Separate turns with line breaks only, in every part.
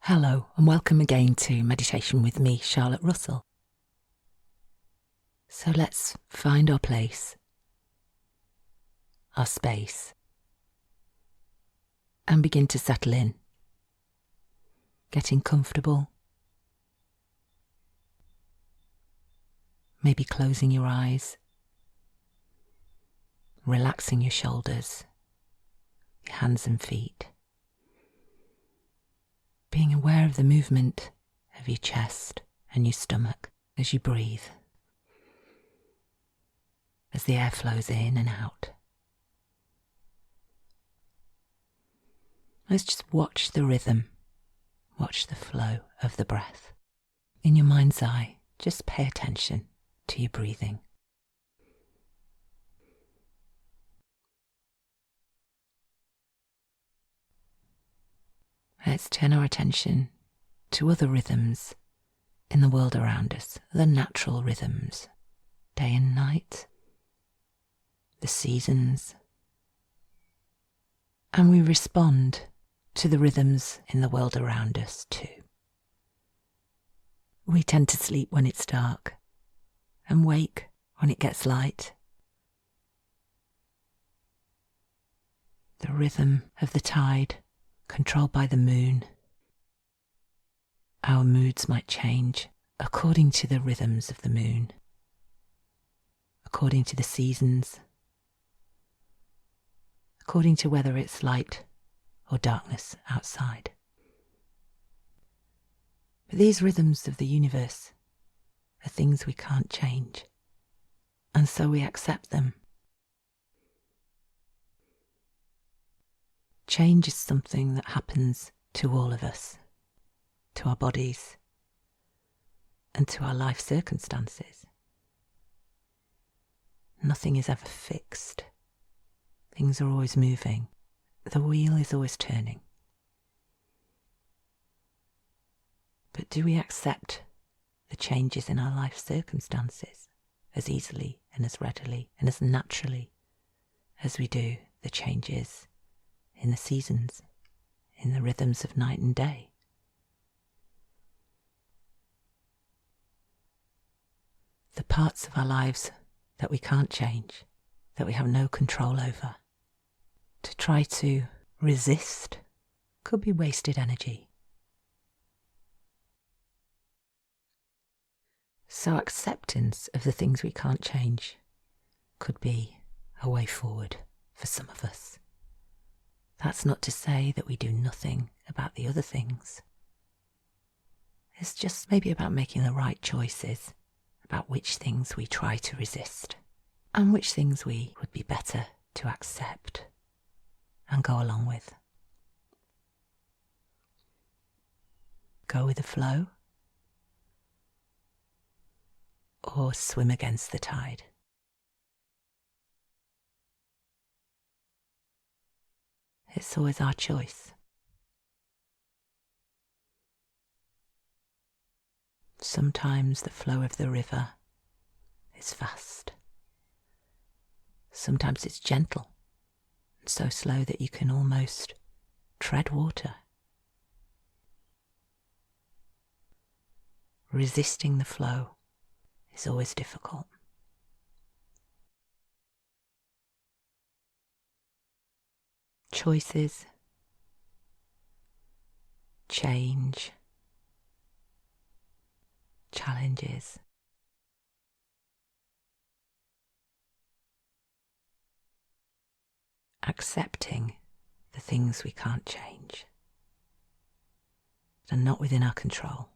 Hello and welcome again to Meditation with me, Charlotte Russell. So let's find our place, our space, and begin to settle in, getting comfortable, maybe closing your eyes, relaxing your shoulders, your hands and feet, being aware of the movement of your chest and your stomach as you breathe, as the air flows in and out. Let's just watch the rhythm, watch the flow of the breath. In your mind's eye, just pay attention to your breathing. Let's turn our attention to other rhythms in the world around us, the natural rhythms, day and night, the seasons, and we respond to the rhythms in the world around us too. We tend to sleep when it's dark and wake when it gets light. The rhythm of the tide, controlled by the moon. Our moods might change according to the rhythms of the moon, according to the seasons, according to whether it's light or darkness outside. But these rhythms of the universe are things we can't change, and so we accept them. Change is something that happens to all of us, to our bodies, and to our life circumstances. Nothing is ever fixed. Things are always moving. The wheel is always turning. But do we accept the changes in our life circumstances as easily and as readily and as naturally as we do the changes in the seasons, in the rhythms of night and day? The parts of our lives that we can't change, that we have no control over, to try to resist could be wasted energy. So acceptance of the things we can't change could be a way forward for some of us. That's not to say that we do nothing about the other things. It's just maybe about making the right choices about which things we try to resist and which things we would be better to accept and go along with. Go with the flow or swim against the tide. It's always our choice. Sometimes the flow of the river is fast. Sometimes it's gentle and so slow that you can almost tread water. Resisting the flow is always difficult. Choices, change, challenges. Accepting the things we can't change, that are not within our control.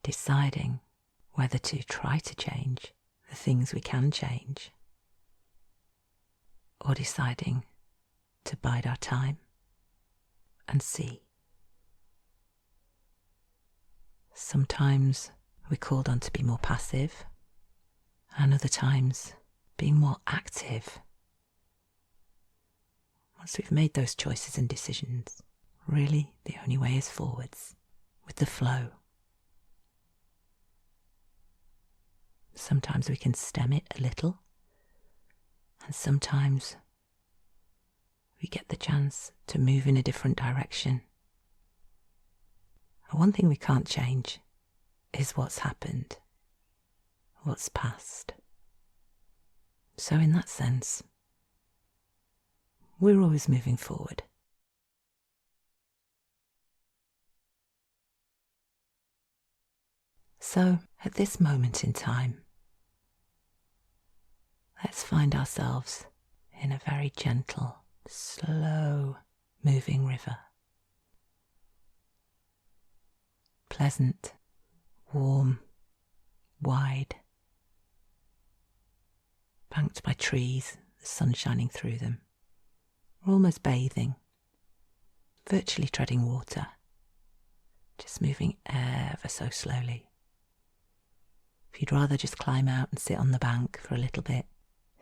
Deciding whether to try to change the things we can change, or deciding to bide our time and see. Sometimes we're called on to be more passive, and other times being more active. Once we've made those choices and decisions, really the only way is forwards, with the flow. Sometimes we can stem it a little, and sometimes we get the chance to move in a different direction. And one thing we can't change is what's happened, what's past. So in that sense, we're always moving forward. So at this moment in time, let's find ourselves in a very gentle, slow moving river. Pleasant, warm, wide, banked by trees, the sun shining through them. We're almost bathing, virtually treading water, just moving ever so slowly. If you'd rather just climb out and sit on the bank for a little bit,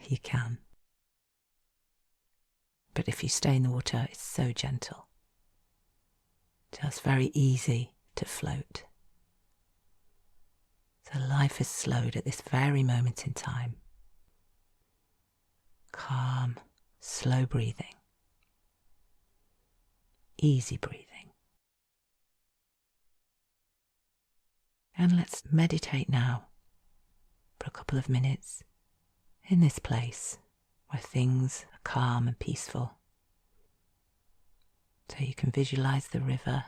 you can. But if you stay in the water, it's so gentle. Just very easy to float. So life is slowed at this very moment in time. Calm, slow breathing. Easy breathing. And let's meditate now for a couple of minutes in this place where things are calm and peaceful. So you can visualize the river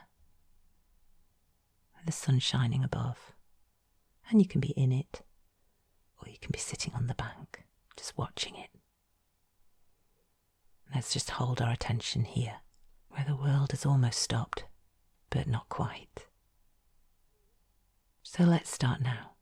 with the sun shining above, and you can be in it, or you can be sitting on the bank just watching it. Let's just hold our attention here where the world has almost stopped, but not quite. So let's start now.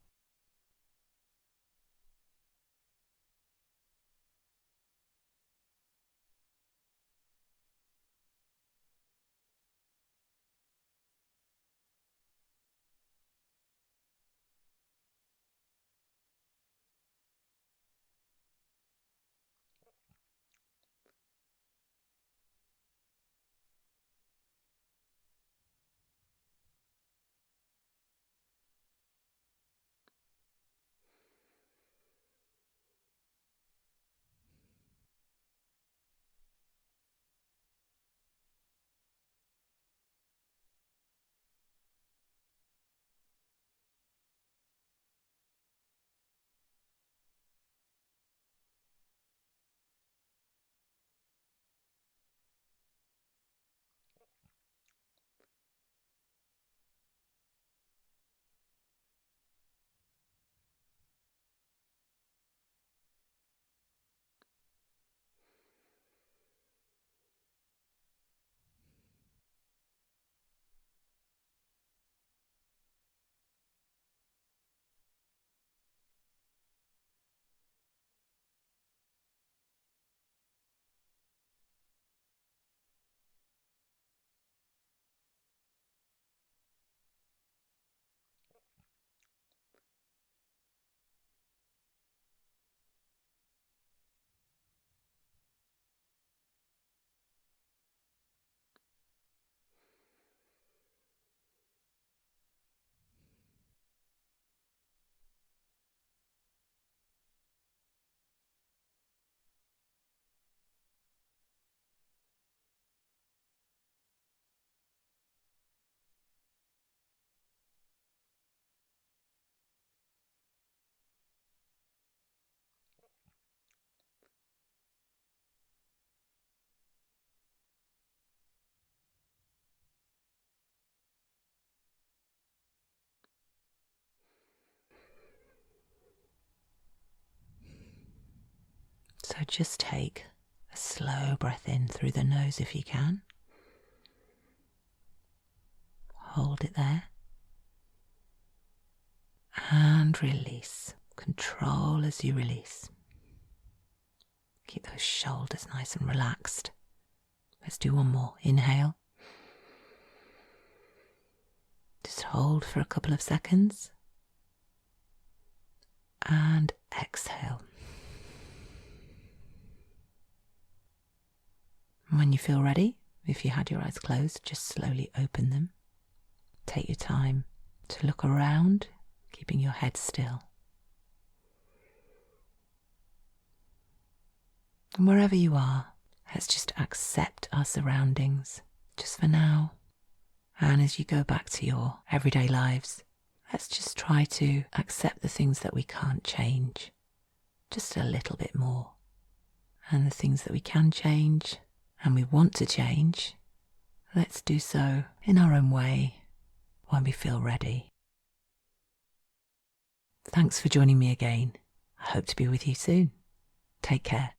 So just take a slow breath in through the nose if you can. Hold it there. And release. Control as you release. Keep those shoulders nice and relaxed. Let's do one more. Inhale. Just hold for a couple of seconds. And exhale. When you feel ready, if you had your eyes closed, just slowly open them. Take your time to look around, keeping your head still. And wherever you are, Let's just accept our surroundings, just for now. And as you go back to your everyday lives, let's just try to accept the things that we can't change just a little bit more. And the things that we can change and we want to change, let's do so in our own way when we feel ready. Thanks for joining me again. I hope to be with you soon. Take care.